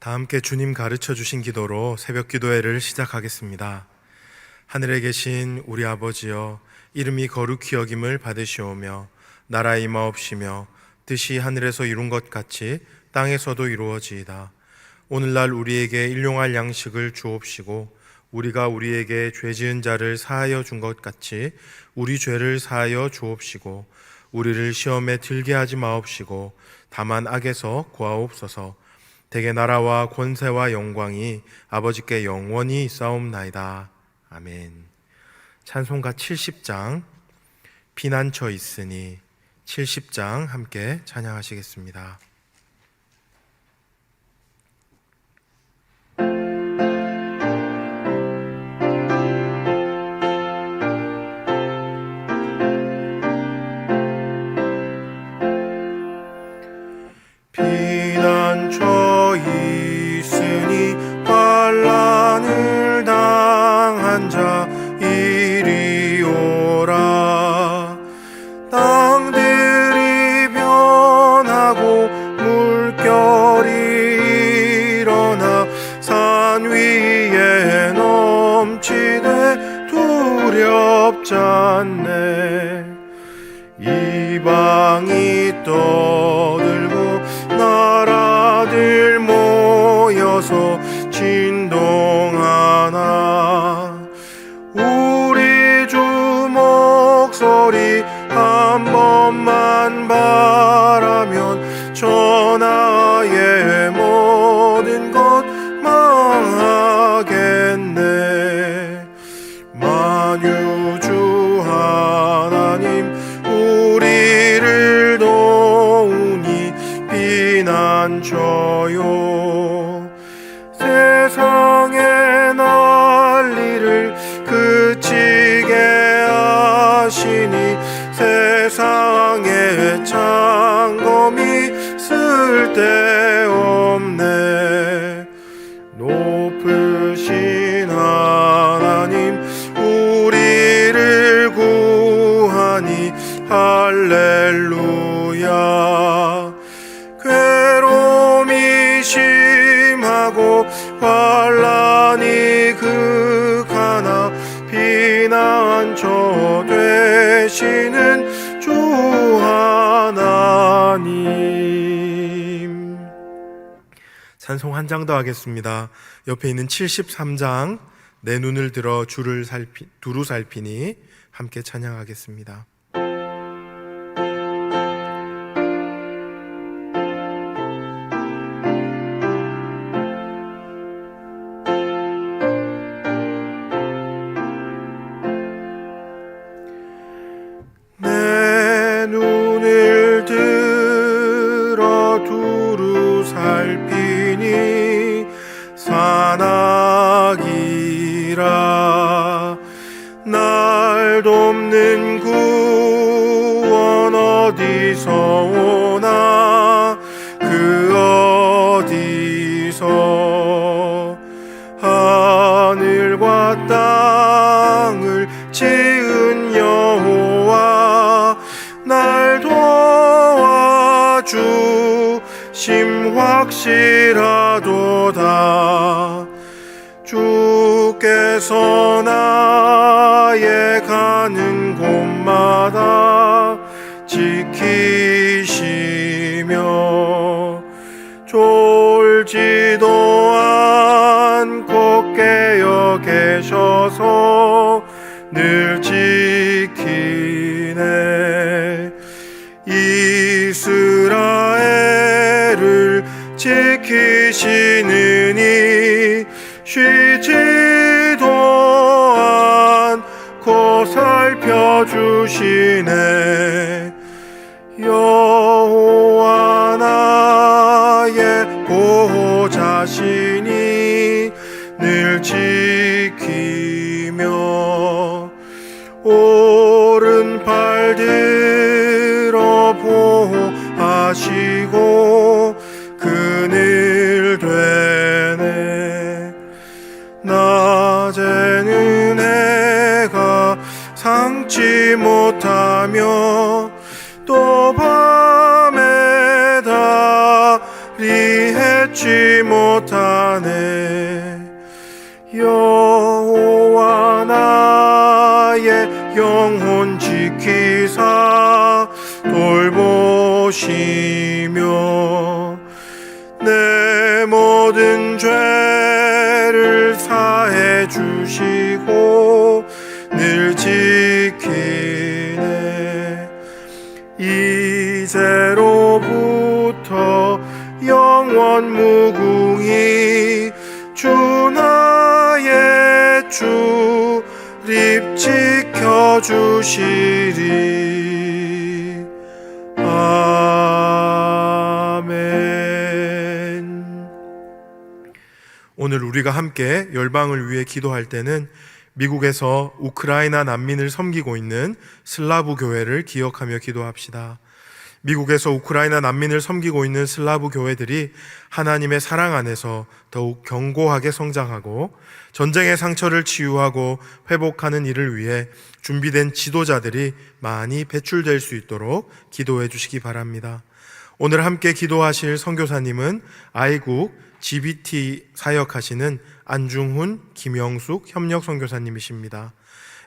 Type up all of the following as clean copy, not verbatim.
다 함께 주님 가르쳐 주신 기도로 새벽 기도회를 시작하겠습니다. 하늘에 계신 우리 아버지여, 이름이 거룩히 여김을 받으시오며 나라 임하옵시며 뜻이 하늘에서 이룬 것 같이 땅에서도 이루어지이다. 오늘날 우리에게 일용할 양식을 주옵시고 우리가 우리에게 죄 지은 자를 사하여 준 것 같이 우리 죄를 사하여 주옵시고 우리를 시험에 들게 하지 마옵시고 다만 악에서 구하옵소서. 대개 나라와 권세와 영광이 아버지께 영원히 있사옵나이다. 아멘. 찬송가 70장 피난처 있으니 70장 함께 찬양하시겠습니다. 피난처 있으니 환난을 당한 자 이리 오라. 땅들이 변하고 물결이 일어나 산 위에 넘치되 두렵지 않네. 이방이 떠들고 나라들 모여서 진동하나. 우리 주 목소리 한 번만 바라면 전하의 모든 것 망하겠네. 만유주 하나님 우리를 도우니 피난처요. 세상의 난리를 그치게 하시니 세상의 창검이 쓸데없네. 높으신 하나님 우리를 구하니 할렐루야. 괴로움이 심하고 환난이 극하나 피난처 되시는 주 하나님. 찬송 한 장 더 하겠습니다. 옆에 있는 73장 내 눈을 들어 두루 살피니 함께 찬양하겠습니다. 내 눈을 들어 두루 살피니 산악이라. 날 돕는 구원 어디서 오나. 그 어디서. 하늘과 땅을 지은 여호와 날 도와주심 확실하도다. 주께서 나의 가는 곳마다 지키시며 졸지도 않고 깨어 계셔서 늘 지키네. 이스라엘을 지키시느니 쉬지도 않고 살펴주시네. 여호와 나의 보호자시니 늘 지키며 오른팔 들어 보호하시고 그늘 되네. 낮에는 해가 상치 못하며 또 밤에 달이 맺지 못하네. 여호와 나의 영혼 지키사 돌보시며 내 모든 죄를 사해 주시고 늘 지키네. 이제로부터 영원 무궁히 주 나의 주립 지켜주시리. 아멘. 오늘 우리가 함께 열방을 위해 기도할 때는 미국에서 우크라이나 난민을 섬기고 있는 슬라브 교회를 기억하며 기도합시다. 미국에서 우크라이나 난민을 섬기고 있는 슬라브 교회들이 하나님의 사랑 안에서 더욱 견고하게 성장하고 전쟁의 상처를 치유하고 회복하는 일을 위해 준비된 지도자들이 많이 배출될 수 있도록 기도해 주시기 바랍니다. 오늘 함께 기도하실 선교사님은 아이국 GBT 사역하시는 안중훈, 김영숙 협력 선교사님이십니다.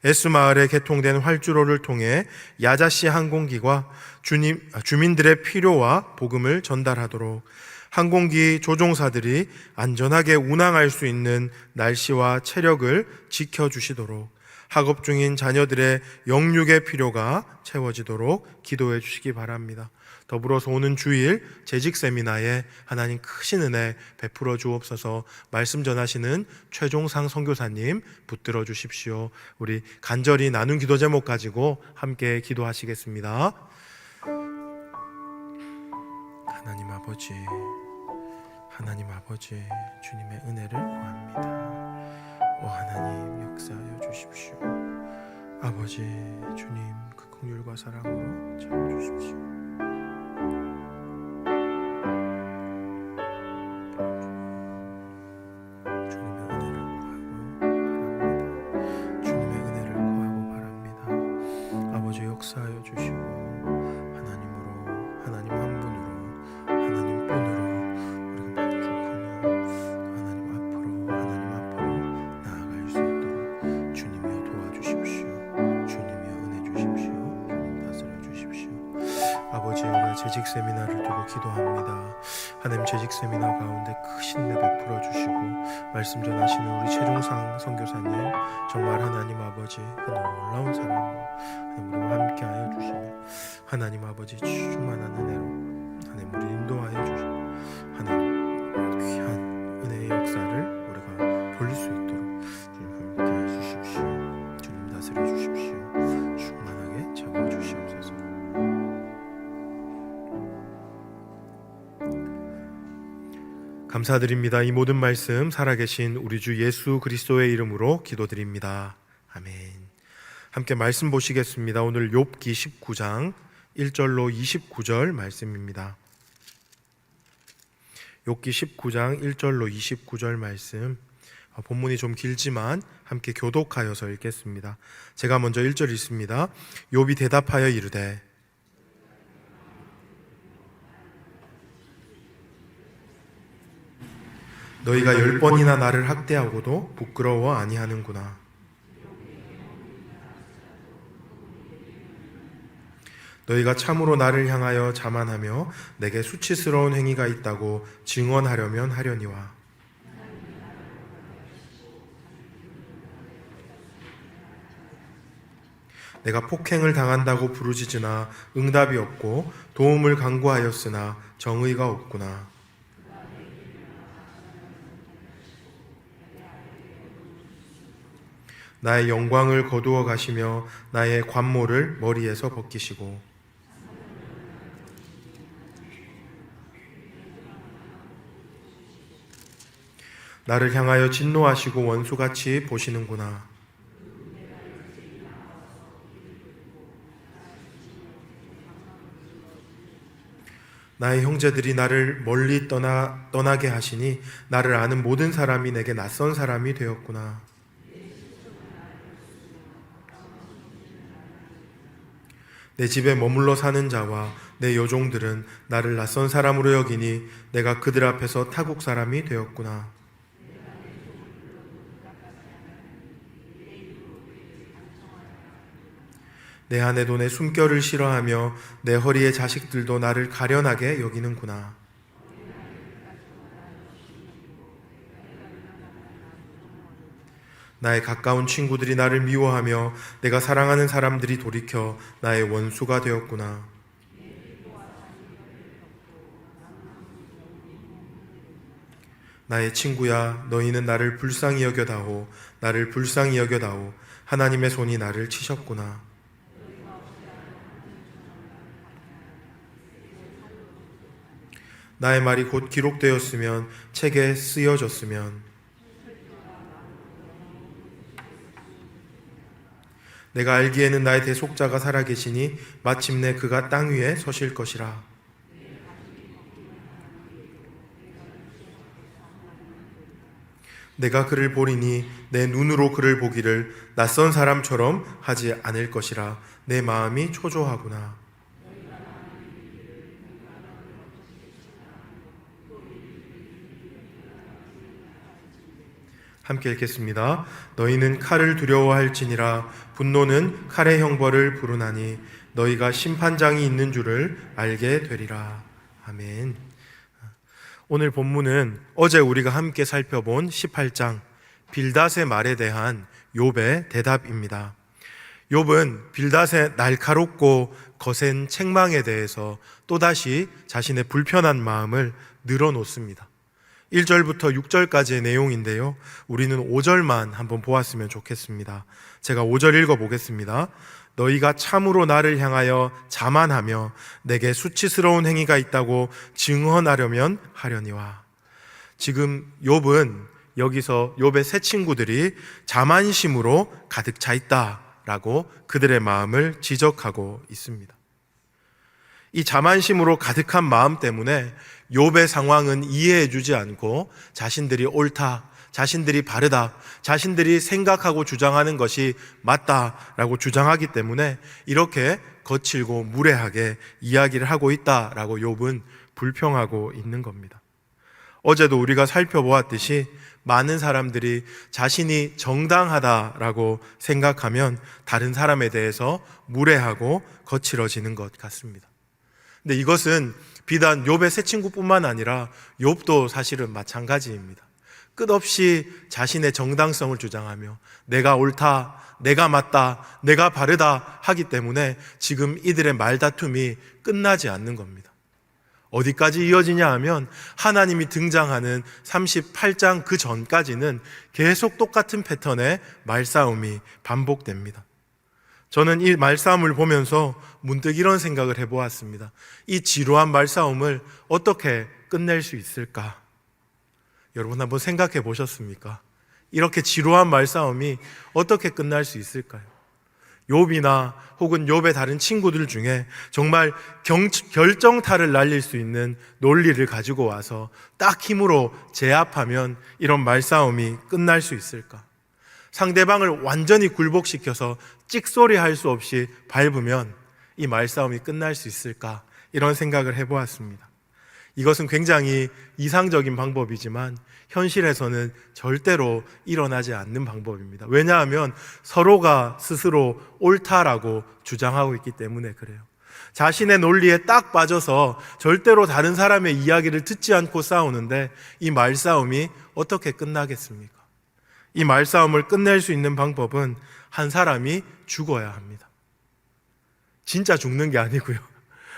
S마을에 개통된 활주로를 통해 야자시 항공기가 주민들의 필요와 복음을 전달하도록 항공기 조종사들이 안전하게 운항할 수 있는 날씨와 체력을 지켜주시도록 학업 중인 자녀들의 영육의 필요가 채워지도록 기도해 주시기 바랍니다. 더불어서 오는 주일 재직 세미나에 하나님 크신 은혜 베풀어 주옵소서. 말씀 전하시는 최종상 선교사님 붙들어 주십시오. 우리 간절히 나눈 기도 제목 가지고 함께 기도하시겠습니다. 하나님 아버지, 하나님 아버지, 주님의 은혜를 구합니다. 오 하나님 역사하여 주십시오. 아버지 주님 그 긍휼과 사랑으로 채워주십시오. 역사하여 주시고 하나님으로 하나님 한 분으로 하나님뿐으로 우리가 만족하며 하나님 앞으로 나아갈 수 있도록 주님이여 도와주십시오. 주님이여 은혜 주십시오. 주님 다스려 주십시오. 아버지 우리가 재직 세미나를 두고 기도합니다. 하나님 재직 세미나 가운데 크신 은혜 베풀어 주시고 말씀 전하시는 우리 최종상 선교사님 정말 하나님 아버지 그 놀라운 사랑으로 우리와 함께하여 주시며 하나님 아버지 충만한 은혜로 하나님 우리 인도하여 주시고 하나님 귀한 은혜의 역사를 우리가 돌릴 수 있도록 주님 함께하여 주십시오. 주님 다스려 주십시오. 충만하게 채워 주시옵소서. 감사드립니다. 이 모든 말씀 살아계신 우리 주 예수 그리스도의 이름으로 기도드립니다. 아멘. 함께 말씀 보시겠습니다. 오늘 욥기 19장 1절로 29절 말씀입니다. 욥기 19장 1절로 29절 말씀, 본문이 좀 길지만 함께 교독하여서 읽겠습니다. 제가 먼저 1절 읽습니다. 욥이 대답하여 이르되 너희가 10번이나 나를 학대하고도 부끄러워 아니하는구나. 너희가 참으로 나를 향하여 자만하며 내게 수치스러운 행위가 있다고 증언하려면 하려니와. 내가 폭행을 당한다고 부르짖으나 응답이 없고 도움을 간구하였으나 정의가 없구나. 나의 영광을 거두어 가시며 나의 관모를 머리에서 벗기시고 나를 향하여 진노하시고 원수같이 보시는구나. 나의 형제들이 나를 멀리 떠나게 하시니 나를 아는 모든 사람이 내게 낯선 사람이 되었구나. 내 집에 머물러 사는 자와 내 요종들은 나를 낯선 사람으로 여기니 내가 그들 앞에서 타국 사람이 되었구나. 내 아내도 내 숨결을 싫어하며 내 허리의 자식들도 나를 가련하게 여기는구나. 나의 가까운 친구들이 나를 미워하며 내가 사랑하는 사람들이 돌이켜 나의 원수가 되었구나. 나의 친구야, 너희는 나를 불쌍히 여겨다오. 나를 불쌍히 여겨다오. 하나님의 손이 나를 치셨구나. 나의 말이 곧 기록되었으면, 책에 쓰여졌으면, 내가 알기에는 나의 대속자가 살아계시니 마침내 그가 땅 위에 서실 것이라. 내가 그를 보리니 내 눈으로 그를 보기를 낯선 사람처럼 하지 않을 것이라. 내 마음이 초조하구나. 함께 읽겠습니다. 너희는 칼을 두려워할지니라. 분노는 칼의 형벌을 부르나니 너희가 심판장이 있는 줄을 알게 되리라. 아멘. 오늘 본문은 어제 우리가 함께 살펴본 18장 빌닷의 말에 대한 욥의 대답입니다. 욥은 빌닷의 날카롭고 거센 책망에 대해서 또다시 자신의 불편한 마음을 늘어놓습니다. 1절부터 6절까지의 내용인데요, 우리는 5절만 한번 보았으면 좋겠습니다. 제가 5절 읽어보겠습니다. 너희가 참으로 나를 향하여 자만하며 내게 수치스러운 행위가 있다고 증언하려면 하려니와. 지금 욥은 여기서 욥의 세 친구들이 자만심으로 가득 차 있다라고 그들의 마음을 지적하고 있습니다. 이 자만심으로 가득한 마음 때문에 욥의 상황은 이해해주지 않고 자신들이 옳다, 자신들이 바르다, 자신들이 생각하고 주장하는 것이 맞다라고 주장하기 때문에 이렇게 거칠고 무례하게 이야기를 하고 있다라고 욥은 불평하고 있는 겁니다. 어제도 우리가 살펴보았듯이 많은 사람들이 자신이 정당하다라고 생각하면 다른 사람에 대해서 무례하고 거칠어지는 것 같습니다. 근데 이것은 비단 욥의 세 친구뿐만 아니라 욥도 사실은 마찬가지입니다. 끝없이 자신의 정당성을 주장하며 내가 옳다, 내가 맞다, 내가 바르다 하기 때문에 지금 이들의 말다툼이 끝나지 않는 겁니다. 어디까지 이어지냐 하면 하나님이 등장하는 38장 그 전까지는 계속 똑같은 패턴의 말싸움이 반복됩니다. 저는 이 말싸움을 보면서 문득 이런 생각을 해보았습니다. 이 지루한 말싸움을 어떻게 끝낼 수 있을까? 여러분 한번 생각해 보셨습니까? 이렇게 지루한 말싸움이 어떻게 끝날 수 있을까요? 욥이나 혹은 욥의 다른 친구들 중에 정말 결정타를 날릴 수 있는 논리를 가지고 와서 딱 힘으로 제압하면 이런 말싸움이 끝날 수 있을까? 상대방을 완전히 굴복시켜서 찍소리 할 수 없이 밟으면 이 말싸움이 끝날 수 있을까? 이런 생각을 해보았습니다. 이것은 굉장히 이상적인 방법이지만 현실에서는 절대로 일어나지 않는 방법입니다. 왜냐하면 서로가 스스로 옳다라고 주장하고 있기 때문에 그래요. 자신의 논리에 딱 빠져서 절대로 다른 사람의 이야기를 듣지 않고 싸우는데 이 말싸움이 어떻게 끝나겠습니까? 이 말싸움을 끝낼 수 있는 방법은 한 사람이 죽어야 합니다. 진짜 죽는 게 아니고요.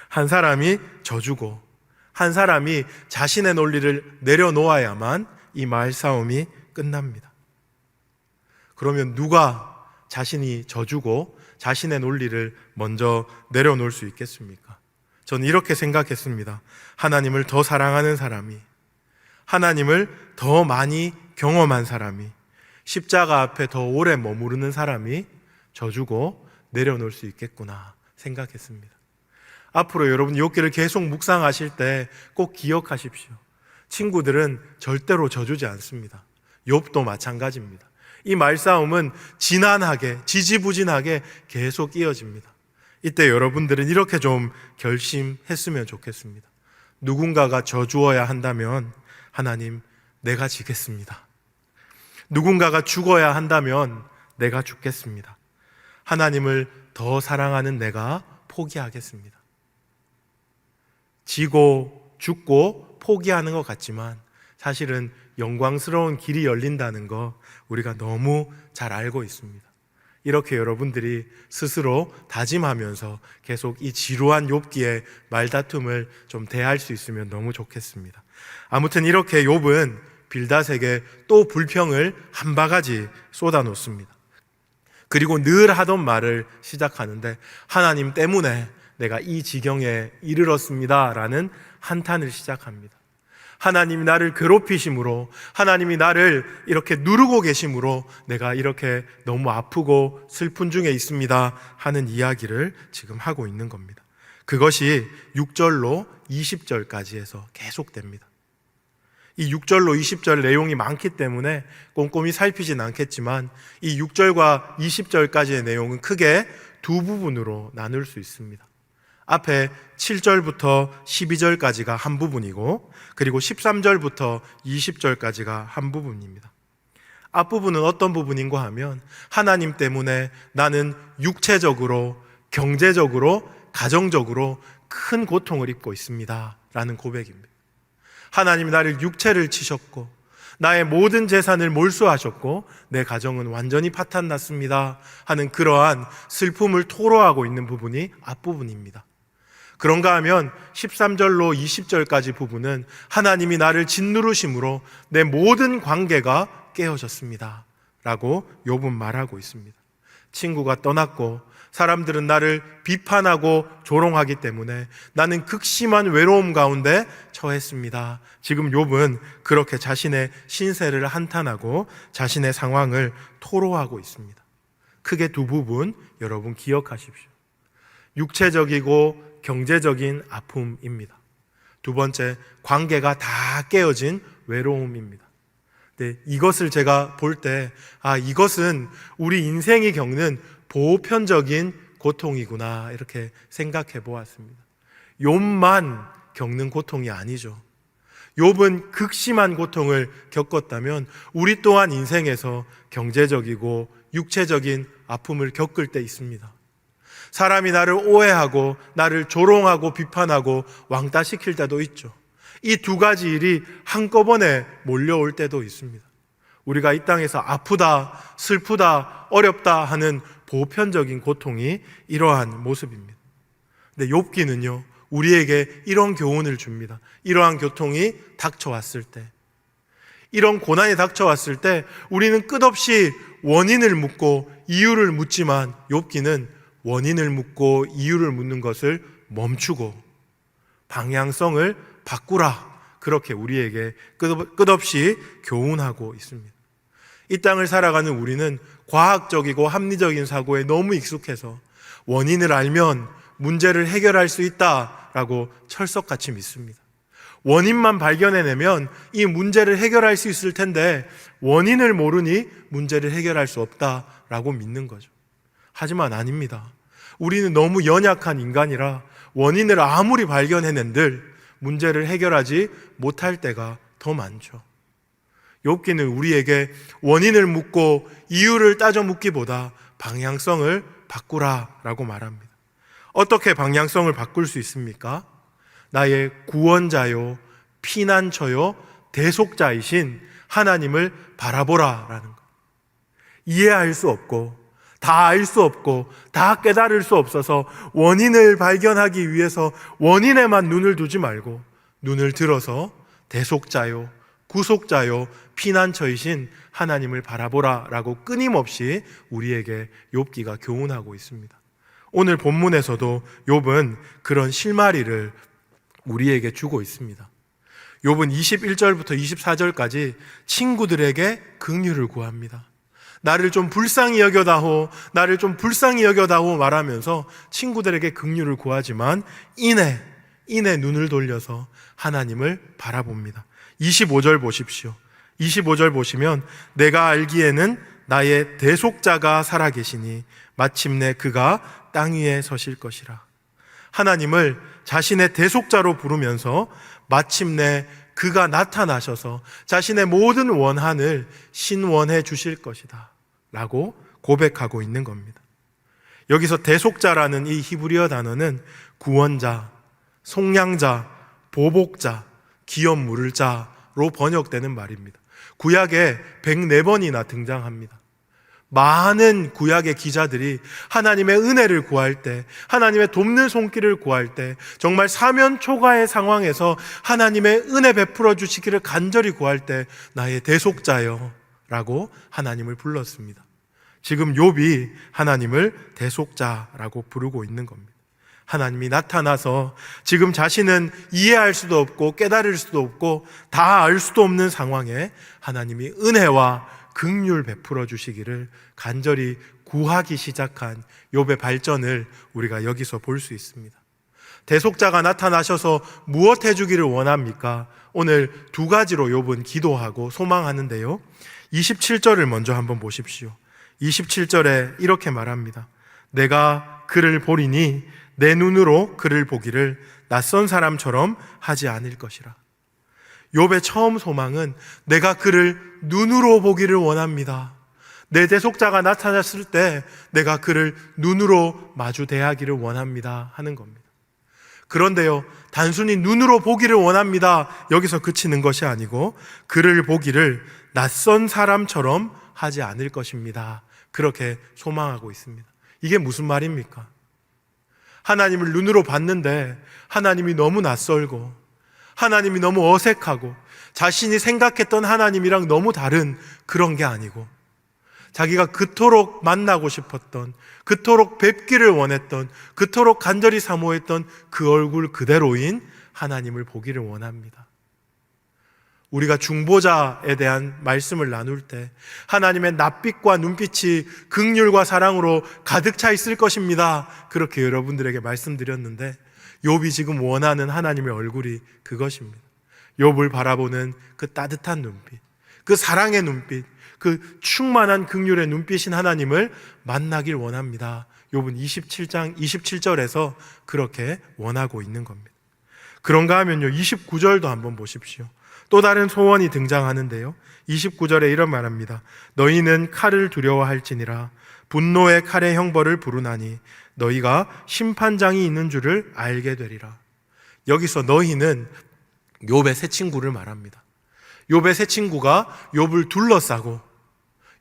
한 사람이 져주고 한 사람이 자신의 논리를 내려놓아야만 이 말싸움이 끝납니다. 그러면 누가 자신이 져주고 자신의 논리를 먼저 내려놓을 수 있겠습니까? 저는 이렇게 생각했습니다. 하나님을 더 사랑하는 사람이, 하나님을 더 많이 경험한 사람이, 십자가 앞에 더 오래 머무르는 사람이 져주고 내려놓을 수 있겠구나 생각했습니다. 앞으로 여러분 욥기를 계속 묵상하실 때 꼭 기억하십시오. 친구들은 절대로 져주지 않습니다. 욥도 마찬가지입니다. 이 말싸움은 지난하게, 지지부진하게 계속 이어집니다. 이때 여러분들은 이렇게 좀 결심했으면 좋겠습니다. 누군가가 져주어야 한다면 하나님, 내가 지겠습니다. 누군가가 죽어야 한다면 내가 죽겠습니다. 하나님을 더 사랑하는 내가 포기하겠습니다. 지고 죽고 포기하는 것 같지만 사실은 영광스러운 길이 열린다는 거 우리가 너무 잘 알고 있습니다. 이렇게 여러분들이 스스로 다짐하면서 계속 이 지루한 욥기의 말다툼을 좀 대할 수 있으면 너무 좋겠습니다. 아무튼 이렇게 욥은 빌닷에게 또 불평을 한 바가지 쏟아놓습니다. 그리고 늘 하던 말을 시작하는데, 하나님 때문에 내가 이 지경에 이르렀습니다 라는 한탄을 시작합니다. 하나님이 나를 괴롭히심으로, 하나님이 나를 이렇게 누르고 계심으로 내가 이렇게 너무 아프고 슬픈 중에 있습니다 하는 이야기를 지금 하고 있는 겁니다. 그것이 6절로 20절까지 해서 계속됩니다. 이 6절로 20절 내용이 많기 때문에 꼼꼼히 살피진 않겠지만 이 6절과 20절까지의 내용은 크게 두 부분으로 나눌 수 있습니다. 앞에 7절부터 12절까지가 한 부분이고, 그리고 13절부터 20절까지가 한 부분입니다. 앞부분은 어떤 부분인가 하면, 하나님 때문에 나는 육체적으로, 경제적으로, 가정적으로 큰 고통을 입고 있습니다 라는 고백입니다. 하나님이 나를 육체를 치셨고 나의 모든 재산을 몰수하셨고 내 가정은 완전히 파탄났습니다 하는 그러한 슬픔을 토로하고 있는 부분이 앞부분입니다. 그런가 하면 13절로 20절까지 부분은 하나님이 나를 짓누르심으로 내 모든 관계가 깨어졌습니다 라고 욥은 말하고 있습니다. 친구가 떠났고 사람들은 나를 비판하고 조롱하기 때문에 나는 극심한 외로움 가운데 처했습니다. 지금 욥은 그렇게 자신의 신세를 한탄하고 자신의 상황을 토로하고 있습니다. 크게 두 부분 여러분 기억하십시오. 육체적이고 경제적인 아픔입니다. 두 번째, 관계가 다 깨어진 외로움입니다. 네, 이것을 제가 볼 때 이것은 우리 인생이 겪는 보편적인 고통이구나 이렇게 생각해 보았습니다. 욥만 겪는 고통이 아니죠. 욥은 극심한 고통을 겪었다면 우리 또한 인생에서 경제적이고 육체적인 아픔을 겪을 때 있습니다. 사람이 나를 오해하고 나를 조롱하고 비판하고 왕따시킬 때도 있죠. 이 두 가지 일이 한꺼번에 몰려올 때도 있습니다. 우리가 이 땅에서 아프다, 슬프다, 어렵다 하는 보편적인 고통이 이러한 모습입니다. 근데 욥기는요, 우리에게 이런 교훈을 줍니다. 이러한 고통이 닥쳐왔을 때, 이런 고난이 닥쳐왔을 때 우리는 끝없이 원인을 묻고 이유를 묻지만 욥기는 원인을 묻고 이유를 묻는 것을 멈추고 방향성을 바꾸라, 그렇게 우리에게 끝없이 교훈하고 있습니다. 이 땅을 살아가는 우리는 과학적이고 합리적인 사고에 너무 익숙해서 원인을 알면 문제를 해결할 수 있다라고 철석같이 믿습니다. 원인만 발견해내면 이 문제를 해결할 수 있을 텐데 원인을 모르니 문제를 해결할 수 없다라고 믿는 거죠. 하지만 아닙니다. 우리는 너무 연약한 인간이라 원인을 아무리 발견해낸들 문제를 해결하지 못할 때가 더 많죠. 욥기는 우리에게 원인을 묻고 이유를 따져 묻기보다 방향성을 바꾸라라고 말합니다. 어떻게 방향성을 바꿀 수 있습니까? 나의 구원자요, 피난처요, 대속자이신 하나님을 바라보라라는 것. 이해할 수 없고 다 알 수 없고 다 깨달을 수 없어서 원인을 발견하기 위해서 원인에만 눈을 두지 말고 눈을 들어서 대속자요, 구속자요, 피난처이신 하나님을 바라보라라고 끊임없이 우리에게 욥기가 교훈하고 있습니다. 오늘 본문에서도 욥은 그런 실마리를 우리에게 주고 있습니다. 욥은 21절부터 24절까지 친구들에게 긍휼을 구합니다. 나를 좀 불쌍히 여겨다오, 나를 좀 불쌍히 여겨다오 말하면서 친구들에게 긍휼을 구하지만 이내 눈을 돌려서 하나님을 바라봅니다. 25절 보십시오. 25절 보시면 내가 알기에는 나의 대속자가 살아계시니 마침내 그가 땅 위에 서실 것이라. 하나님을 자신의 대속자로 부르면서 마침내 그가 나타나셔서 자신의 모든 원한을 신원해 주실 것이다 라고 고백하고 있는 겁니다. 여기서 대속자라는 이 히브리어 단어는 구원자, 속량자, 보복자, 기업 물을 자로 번역되는 말입니다. 구약에 104번이나 등장합니다. 많은 구약의 기자들이 하나님의 은혜를 구할 때, 하나님의 돕는 손길을 구할 때, 정말 사면초가의 상황에서 하나님의 은혜 베풀어 주시기를 간절히 구할 때 나의 대속자여 라고 하나님을 불렀습니다. 지금 욥이 하나님을 대속자라고 부르고 있는 겁니다. 하나님이 나타나서 지금 자신은 이해할 수도 없고 깨달을 수도 없고 다 알 수도 없는 상황에 하나님이 은혜와 긍휼 베풀어 주시기를 간절히 구하기 시작한 욥의 발전을 우리가 여기서 볼 수 있습니다. 대속자가 나타나셔서 무엇 해주기를 원합니까? 오늘 두 가지로 욥은 기도하고 소망하는데요. 27절을 먼저 한번 보십시오. 27절에 이렇게 말합니다. 내가 그를 보리니 내 눈으로 그를 보기를 낯선 사람처럼 하지 않을 것이라. 욥의 처음 소망은 내가 그를 눈으로 보기를 원합니다. 내 대속자가 나타났을 때 내가 그를 눈으로 마주 대하기를 원합니다 하는 겁니다. 그런데요, 단순히 눈으로 보기를 원합니다 여기서 그치는 것이 아니고 그를 보기를 낯선 사람처럼 하지 않을 것입니다. 그렇게 소망하고 있습니다. 이게 무슨 말입니까? 하나님을 눈으로 봤는데 하나님이 너무 낯설고 하나님이 너무 어색하고 자신이 생각했던 하나님이랑 너무 다른 그런 게 아니고 자기가 그토록 만나고 싶었던, 그토록 뵙기를 원했던, 그토록 간절히 사모했던 그 얼굴 그대로인 하나님을 보기를 원합니다. 우리가 중보자에 대한 말씀을 나눌 때 하나님의 낯빛과 눈빛이 긍휼과 사랑으로 가득 차 있을 것입니다. 그렇게 여러분들에게 말씀드렸는데 욥이 지금 원하는 하나님의 얼굴이 그것입니다. 욥을 바라보는 그 따뜻한 눈빛, 그 사랑의 눈빛, 그 충만한 긍휼의 눈빛인 하나님을 만나길 원합니다. 욥은 27장 27절에서 그렇게 원하고 있는 겁니다. 그런가 하면요, 29절도 한번 보십시오. 또 다른 소원이 등장하는데요. 29절에 이런 말합니다. 너희는 칼을 두려워할지니라 분노의 칼의 형벌을 부르나니 너희가 심판장이 있는 줄을 알게 되리라. 여기서 너희는 욥의 세 친구를 말합니다. 욥의 세 친구가 욥을 둘러싸고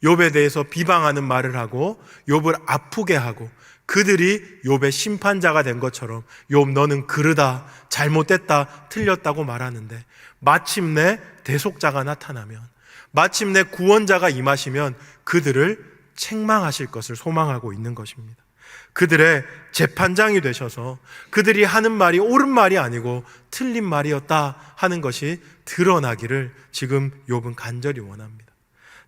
욥에 대해서 비방하는 말을 하고 욥을 아프게 하고 그들이 욥의 심판자가 된 것처럼 욥 너는 그르다, 잘못됐다, 틀렸다고 말하는데 마침내 대속자가 나타나면, 마침내 구원자가 임하시면 그들을 책망하실 것을 소망하고 있는 것입니다. 그들의 재판장이 되셔서 그들이 하는 말이 옳은 말이 아니고 틀린 말이었다 하는 것이 드러나기를 지금 욥은 간절히 원합니다.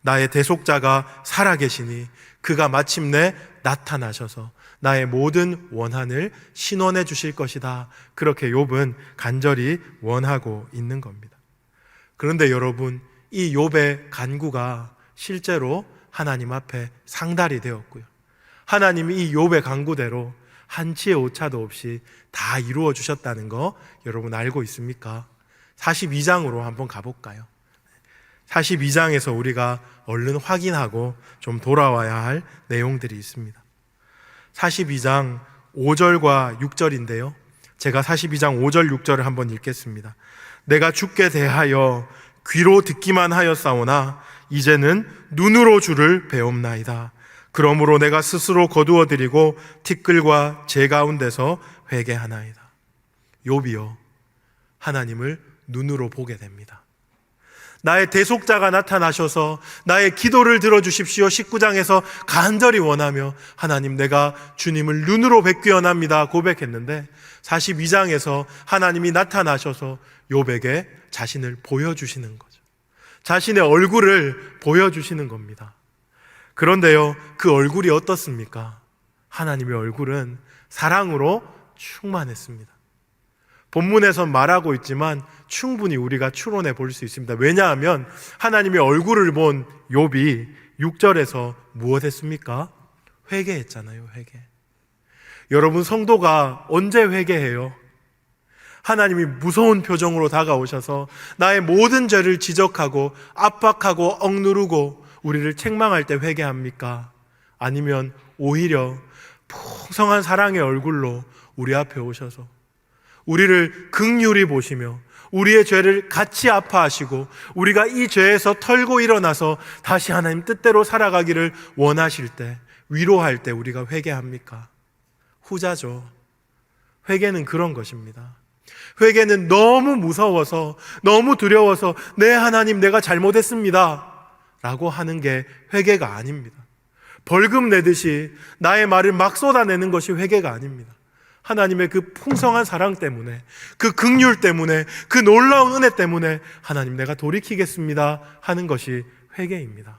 나의 대속자가 살아계시니 그가 마침내 나타나셔서 나의 모든 원한을 신원해 주실 것이다. 그렇게 욥은 간절히 원하고 있는 겁니다. 그런데 여러분, 이 욥의 간구가 실제로 하나님 앞에 상달이 되었고요. 하나님이 이 욥의 간구대로 한치의 오차도 없이 다 이루어 주셨다는 거 여러분 알고 있습니까? 42장으로 한번 가볼까요? 42장에서 우리가 얼른 확인하고 좀 돌아와야 할 내용들이 있습니다. 42장 5절과 6절인데요. 제가 42장 5절 6절을 한번 읽겠습니다. 내가 주께 대하여 귀로 듣기만 하였사오나 이제는 눈으로 주를 배움나이다. 그러므로 내가 스스로 거두어드리고 티끌과 제 가운데서 회개하나이다. 욥이요, 하나님을 눈으로 보게 됩니다. 나의 대속자가 나타나셔서 나의 기도를 들어주십시오. 19장에서 간절히 원하며 하나님 내가 주님을 눈으로 뵙기 원합니다 고백했는데 42장에서 하나님이 나타나셔서 욥에게 자신을 보여주시는 거죠. 자신의 얼굴을 보여주시는 겁니다. 그런데요, 그 얼굴이 어떻습니까? 하나님의 얼굴은 사랑으로 충만했습니다. 본문에서 말하고 있지만 충분히 우리가 추론해 볼 수 있습니다. 왜냐하면 하나님의 얼굴을 본 욥이 6절에서 무엇 했습니까? 회개했잖아요. 여러분 성도가 언제 회개해요? 하나님이 무서운 표정으로 다가오셔서 나의 모든 죄를 지적하고 압박하고 억누르고 우리를 책망할 때 회개합니까? 아니면 오히려 풍성한 사랑의 얼굴로 우리 앞에 오셔서 우리를 긍휼히 보시며 우리의 죄를 같이 아파하시고 우리가 이 죄에서 털고 일어나서 다시 하나님 뜻대로 살아가기를 원하실 때, 위로할 때 우리가 회개합니까? 후자죠. 회개는 그런 것입니다. 회개는 너무 무서워서, 너무 두려워서 네 하나님 내가 잘못했습니다 라고 하는 게 회개가 아닙니다. 벌금 내듯이 나의 말을 막 쏟아내는 것이 회개가 아닙니다. 하나님의 그 풍성한 사랑 때문에, 그 긍휼 때문에, 그 놀라운 은혜 때문에 하나님 내가 돌이키겠습니다 하는 것이 회개입니다.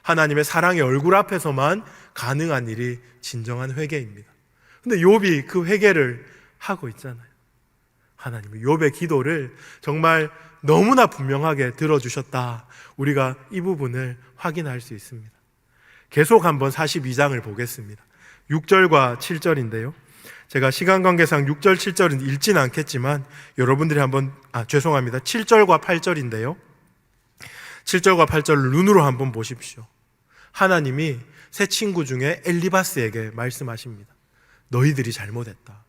하나님의 사랑의 얼굴 앞에서만 가능한 일이 진정한 회개입니다. 근데 욥이 그 회개를 하고 있잖아요. 하나님이 욥의 기도를 정말 너무나 분명하게 들어주셨다. 우리가 이 부분을 확인할 수 있습니다. 계속 한번 42장을 보겠습니다. 6절과 7절인데요. 제가 시간 관계상 6절, 7절은 읽진 않겠지만 여러분들이 한번, 죄송합니다. 7절과 8절인데요. 7절과 8절을 눈으로 한번 보십시오. 하나님이 세 친구 중에 엘리바스에게 말씀하십니다. 너희들이 잘못했다.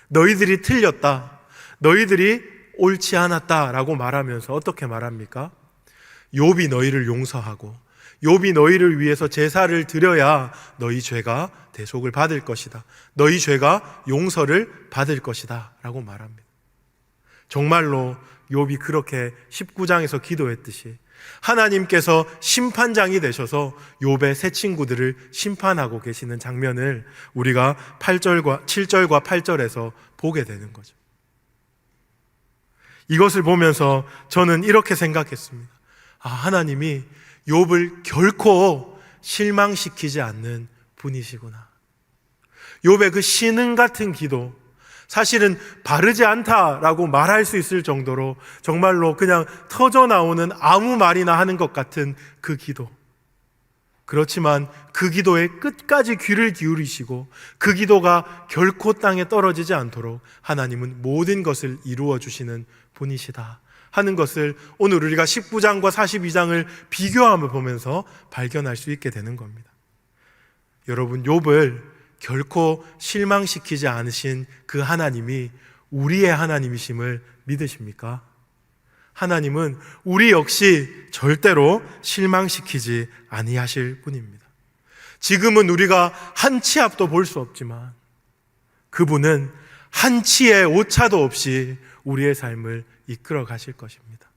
너희들이 틀렸다. 너희들이 옳지 않았다라고 말하면서 어떻게 말합니까? 욥이 너희를 용서하고 욥이 너희를 위해서 제사를 드려야 너희 죄가 대속을 받을 것이다. 너희 죄가 용서를 받을 것이다 라고 말합니다. 정말로 욥이 그렇게 19장에서 기도했듯이 하나님께서 심판장이 되셔서 욥의 세 친구들을 심판하고 계시는 장면을 우리가 7절과 8절에서 보게 되는 거죠. 이것을 보면서 저는 이렇게 생각했습니다. 하나님이 욥을 결코 실망시키지 않는 분이시구나. 욥의 그 신음 같은 기도, 사실은 바르지 않다라고 말할 수 있을 정도로 정말로 그냥 터져 나오는 아무 말이나 하는 것 같은 그 기도. 그렇지만 그 기도에 끝까지 귀를 기울이시고 그 기도가 결코 땅에 떨어지지 않도록 하나님은 모든 것을 이루어 주시는 분이시다 하는 것을 오늘 우리가 19장과 42장을 비교하며 보면서 발견할 수 있게 되는 겁니다. 여러분, 욥을 결코 실망시키지 않으신 그 하나님이 우리의 하나님이심을 믿으십니까? 하나님은 우리 역시 절대로 실망시키지 아니하실 분입니다. 지금은 우리가 한 치 앞도 볼 수 없지만 그분은 한 치의 오차도 없이 우리의 삶을 이끌어 가실 것입니다.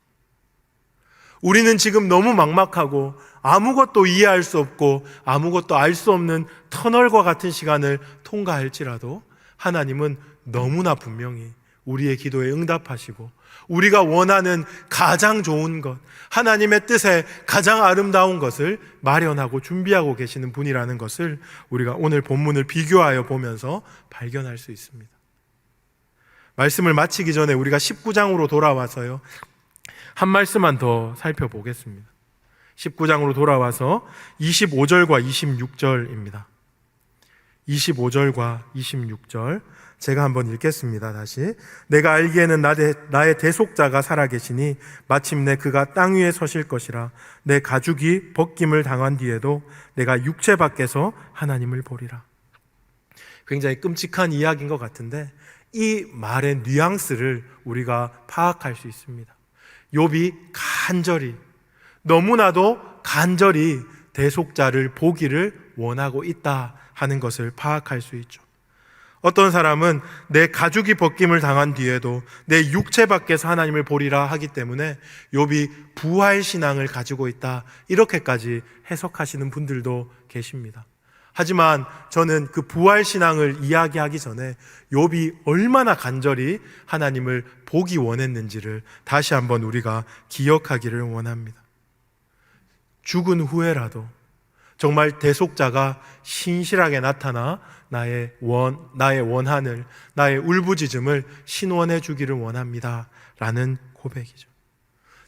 우리는 지금 너무 막막하고 아무것도 이해할 수 없고 아무것도 알 수 없는 터널과 같은 시간을 통과할지라도 하나님은 너무나 분명히 우리의 기도에 응답하시고 우리가 원하는 가장 좋은 것, 하나님의 뜻에 가장 아름다운 것을 마련하고 준비하고 계시는 분이라는 것을 우리가 오늘 본문을 비교하여 보면서 발견할 수 있습니다. 말씀을 마치기 전에 우리가 19장으로 돌아와서요, 한 말씀만 더 살펴보겠습니다. 19장으로 돌아와서 25절과 26절입니다. 25절과 26절 제가 한번 읽겠습니다. 다시. 내가 알기에는 나의 대속자가 살아계시니 마침내 그가 땅 위에 서실 것이라. 내 가죽이 벗김을 당한 뒤에도 내가 육체 밖에서 하나님을 보리라. 굉장히 끔찍한 이야기인 것 같은데 이 말의 뉘앙스를 우리가 파악할 수 있습니다. 욥이 간절히, 너무나도 간절히 대속자를 보기를 원하고 있다 하는 것을 파악할 수 있죠. 어떤 사람은 내 가죽이 벗김을 당한 뒤에도 내 육체 밖에서 하나님을 보리라 하기 때문에 욥이 부활 신앙을 가지고 있다, 이렇게까지 해석하시는 분들도 계십니다. 하지만 저는 그 부활 신앙을 이야기하기 전에 욥이 얼마나 간절히 하나님을 보기 원했는지를 다시 한번 우리가 기억하기를 원합니다. 죽은 후에라도 정말 대속자가 신실하게 나타나 나의 원한을, 나의 울부짖음을 신원해 주기를 원합니다 라는 고백이죠.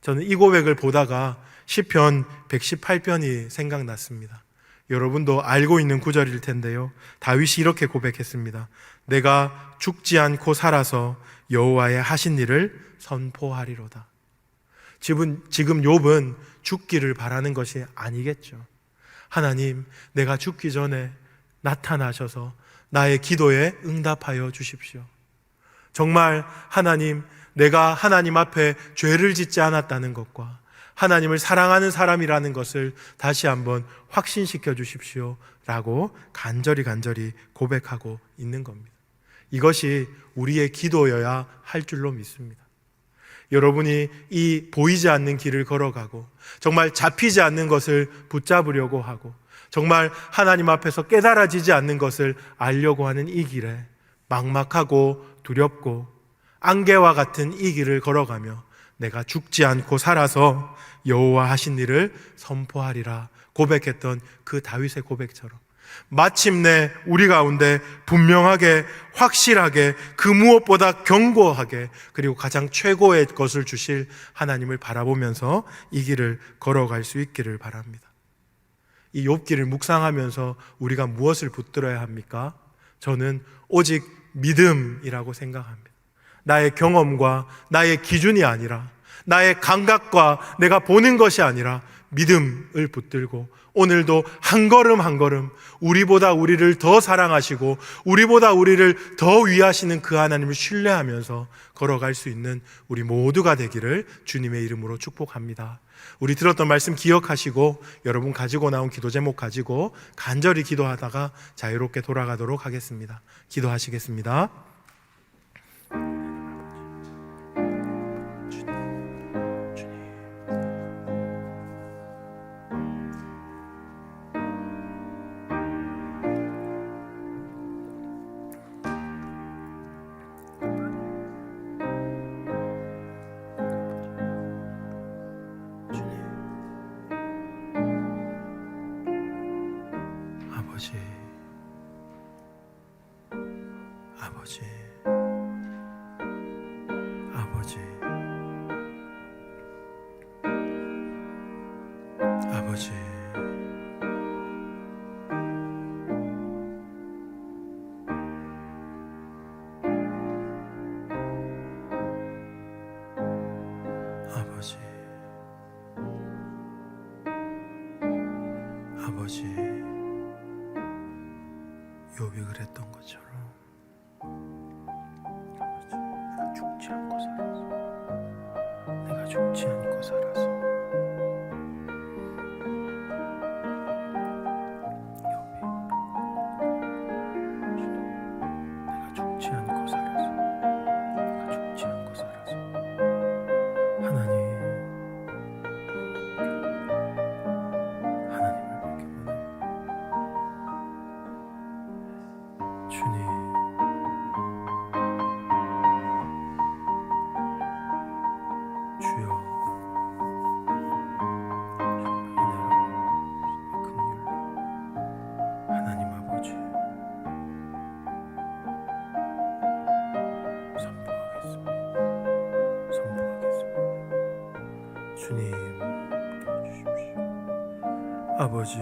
저는 이 고백을 보다가 시편 118편이 생각났습니다. 여러분도 알고 있는 구절일 텐데요. 다윗이 이렇게 고백했습니다. 내가 죽지 않고 살아서 여호와의 하신 일을 선포하리로다. 지금 욥은 죽기를 바라는 것이 아니겠죠. 하나님, 내가 죽기 전에 나타나셔서 나의 기도에 응답하여 주십시오. 정말 하나님, 내가 하나님 앞에 죄를 짓지 않았다는 것과 하나님을 사랑하는 사람이라는 것을 다시 한번 확신시켜 주십시오 라고 간절히 고백하고 있는 겁니다. 이것이 우리의 기도여야 할 줄로 믿습니다. 여러분이 이 보이지 않는 길을 걸어가고 정말 잡히지 않는 것을 붙잡으려고 하고 정말 하나님 앞에서 깨달아지지 않는 것을 알려고 하는 이 길에 막막하고 두렵고 안개와 같은 이 길을 걸어가며 내가 죽지 않고 살아서 여호와 하신 일을 선포하리라 고백했던 그 다윗의 고백처럼 마침내 우리 가운데 분명하게 확실하게 그 무엇보다 견고하게 그리고 가장 최고의 것을 주실 하나님을 바라보면서 이 길을 걸어갈 수 있기를 바랍니다. 이 욥기를 묵상하면서 우리가 무엇을 붙들어야 합니까? 저는 오직 믿음이라고 생각합니다. 나의 경험과 나의 기준이 아니라 나의 감각과 내가 보는 것이 아니라 믿음을 붙들고 오늘도 한 걸음 한 걸음 우리보다 우리를 더 사랑하시고 우리보다 우리를 더 위하시는 그 하나님을 신뢰하면서 걸어갈 수 있는 우리 모두가 되기를 주님의 이름으로 축복합니다. 우리 들었던 말씀 기억하시고 여러분 가지고 나온 기도 제목 가지고 간절히 기도하다가 자유롭게 돌아가도록 하겠습니다. 기도하시겠습니다. 아버지, 아버지, 아버지, 아버지, 아버지, 욥이 그랬던 것처럼 내가 죽지 않고 살아서 내가 죽지 않고 살아서 내가 죽지 않고 살아서 내가 죽지 않고 살아서 하나님을 뵙기 원합니다. 주님, 주여, 하나님 아버지 선포하겠습니다. 주님, 주십시오. 아버지,